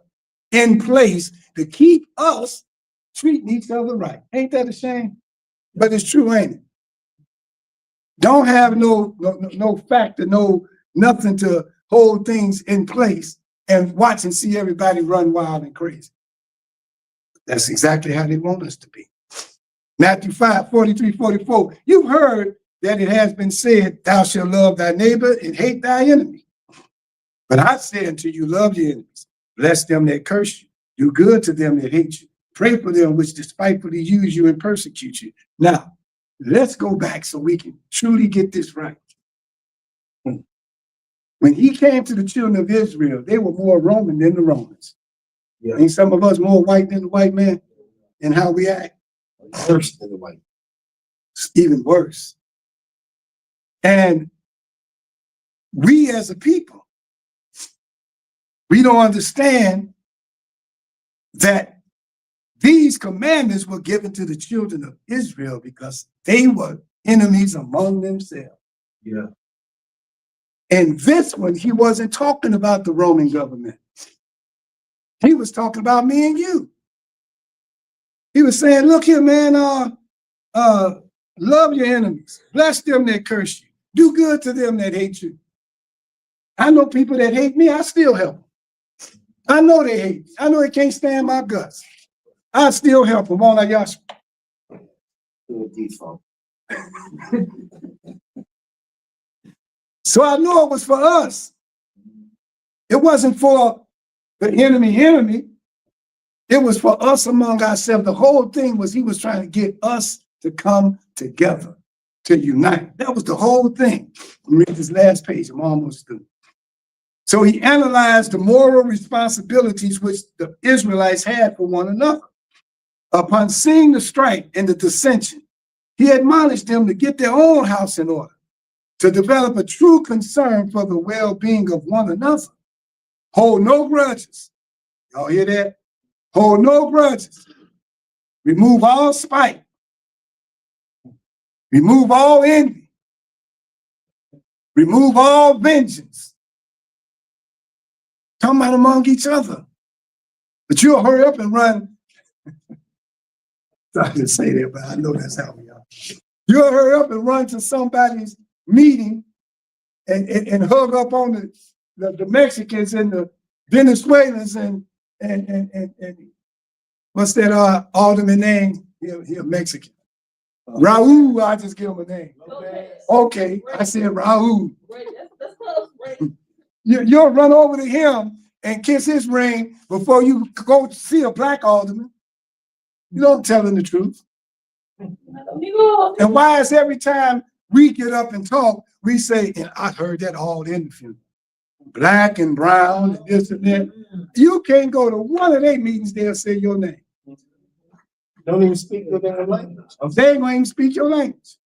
G: in place to keep us treating each other right. Ain't that a shame? But it's true, ain't it? Don't have no factor, nothing to hold things in place and watch and see everybody run wild and crazy. That's exactly how they want us to be. Matthew 5, 43, 44. You've heard that it has been said, thou shalt love thy neighbor and hate thy enemy. But I say unto you, love your enemies, bless them that curse you, do good to them that hate you, pray for them which despitefully use you and persecute you. Now, let's go back so we can truly get this right. When he came to the children of Israel, they were more Roman than the Romans. Yeah. Ain't some of us more white than the white man in how we act? Worse than the white. It's even worse. And we as a people, we don't understand that these commandments were given to the children of Israel because they were enemies among themselves. Yeah. And this one, he wasn't talking about the Roman government. He was talking about me and you. He was saying, look here, man, love your enemies. Bless them that curse you. Do good to them that hate you. I know people that hate me, I still help them. I know they hate me. I know they can't stand my guts. I still help them. Won't I, Yash? So I know it was for us. It wasn't for the enemy. It was for us among ourselves. The whole thing was he was trying to get us to come together, to unite. That was the whole thing. Read this last page. I'm almost through. So he analyzed the moral responsibilities which the Israelites had for one another. Upon seeing the strife and the dissension, he admonished them to get their own house in order, to develop a true concern for the well-being of one another. Hold no grudges. Y'all hear that? Hold no grudges. Remove all spite. Remove all envy. Remove all vengeance. Come out among each other. But you'll hurry up and run. I didn't say that, but I know that's how we are. You'll hurry up and run to somebody's meeting and hug up on the Mexicans and the Venezuelans and what's that alderman name? He a Mexican. Raul, I just give him a name. Okay, I said Raul. You'll run over to him and kiss his ring before you go see a black alderman. You don't tell him the truth. And why is every time we get up and talk, we say, and I heard that all in the funeral. Black and brown and this and that. You can't go to one of their meetings, they'll say your name.
H: Don't even speak your damn language.
G: They ain't gonna even speak your language.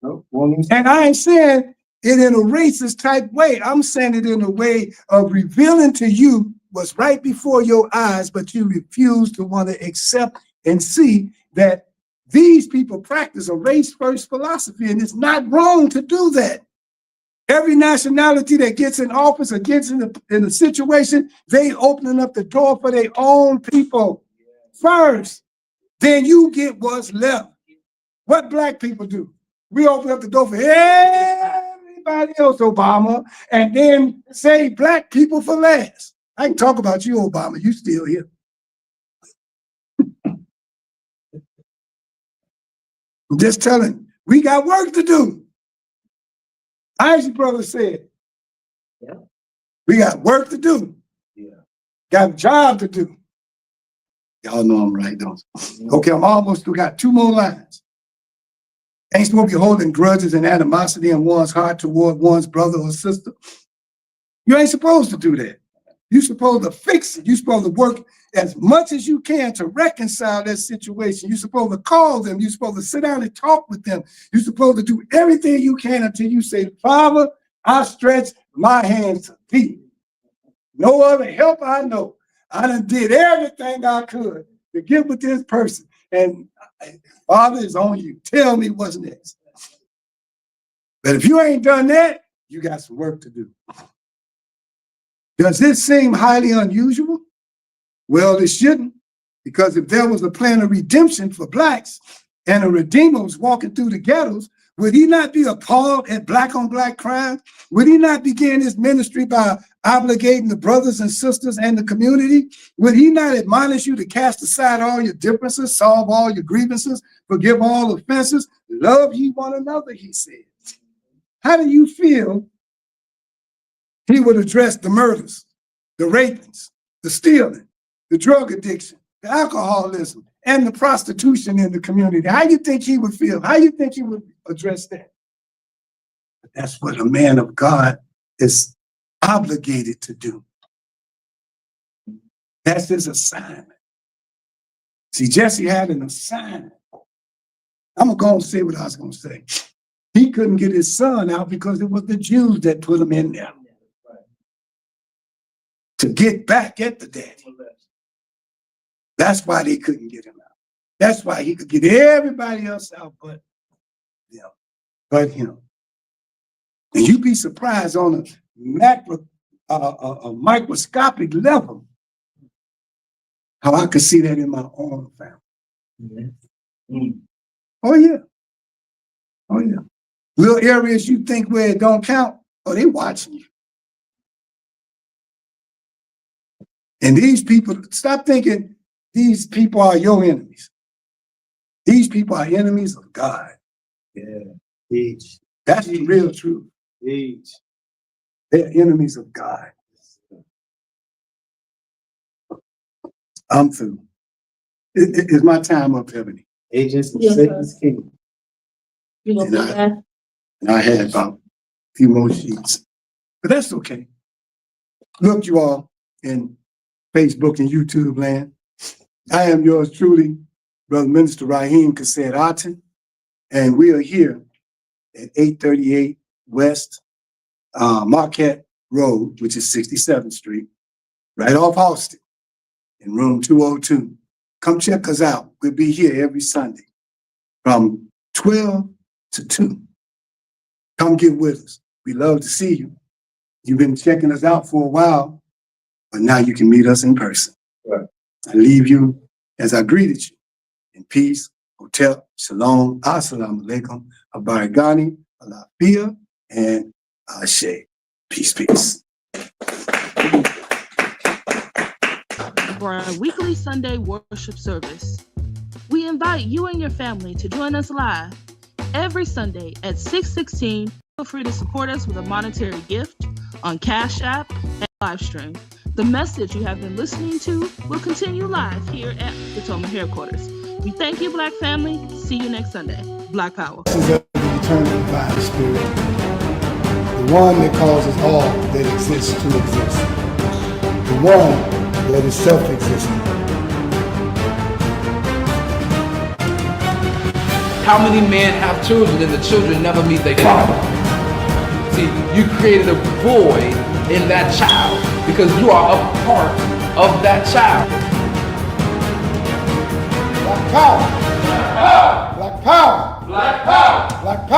H: No, won't even speak.
G: And I ain't saying it in a racist type way. I'm saying it in a way of revealing to you what's right before your eyes, but you refuse to want to accept and see that these people practice a race-first philosophy, and it's not wrong to do that. Every nationality that gets in office or gets in a situation, they opening up the door for their own people first. Then you get what's left. What black people do? We open up the door for everybody else, Obama, and then say black people for last. I can talk about you, Obama. You still here. I'm just telling, we got work to do. Isaac brother said,
H: Yeah.
G: We got work to do.
H: Yeah.
G: Got a job to do. Y'all know I'm right, don't you? Okay, I'm almost through. Got 2 more lines. Ain't supposed to be holding grudges and animosity in one's heart toward one's brother or sister. You ain't supposed to do that. You're supposed to fix it. You're supposed to work as much as you can to reconcile that situation. You're supposed to call them. You're supposed to sit down and talk with them. You're supposed to do everything you can until you say, Father, I stretch my hands to thee. No other help I know. I done did everything I could to get with this person. And Father, it's on you. Tell me what's next. But if you ain't done that, you got some work to do. Does this seem highly unusual? Well, it shouldn't, because if there was a plan of redemption for blacks and a redeemer was walking through the ghettos, would he not be appalled at black on black crime? Would he not begin his ministry by obligating the brothers and sisters and the community? Would he not admonish you to cast aside all your differences, solve all your grievances, forgive all offenses, love ye one another, he said. How do you feel he would address the murders, the rapings, the stealing, the drug addiction, the alcoholism, and the prostitution in the community? How do you think he would feel? How do you think he would address that? But that's what a man of God is obligated to do. That's his assignment. See, Jesse had an assignment. I'm going to go and say what I was going to say. He couldn't get his son out because it was the Jews that put him in there. To get back at the daddy. That's why they couldn't get him out. That's why he could get everybody else out but him. And you'd be surprised on a microscopic level how I could see that in my own family. Oh yeah. Oh yeah. Little areas you think where it don't count, oh, they watching you. And these people, stop thinking these people are your enemies. These people are enemies of God.
H: Yeah.
G: That's the real truth. They're enemies of God. I'm through. It's my time up, Ebony.
H: Agents of
E: Yes,
H: Satan's kingdom.
E: You gonna do that?
G: And I had about a few more sheets. But that's okay. Look, you all in Facebook and YouTube land. I am yours truly, Brother Minister Raheem Kassed Aten, and we are here at 838 West Marquette Road, which is 67th Street, right off Austin, in room 202. Come check us out. We'll be here every Sunday from 12 to 2. Come get with us. We love to see you. You've been checking us out for a while, but now you can meet us in person.
H: Right.
G: I leave you as I greeted you in peace, hotel, shalom, assalamu alaikum, abarigani, alafia, and ashe. Peace, peace.
F: For our weekly Sunday worship service, we invite you and your family to join us live every Sunday at 6:16. Feel free to support us with a monetary gift on Cash App live stream. The message you have been listening to will continue live here at the Tolman headquarters. We thank you, Black family. See you next Sunday. Black Power.
A: This is of the eternal divine spirit, the one that causes all that exists to exist, the one that is self-existent.
B: How many men have children and the children never meet their father? See, you created a void in that child because you are a part of that child.
A: Black power! Black power! Black power! Black power! Black power!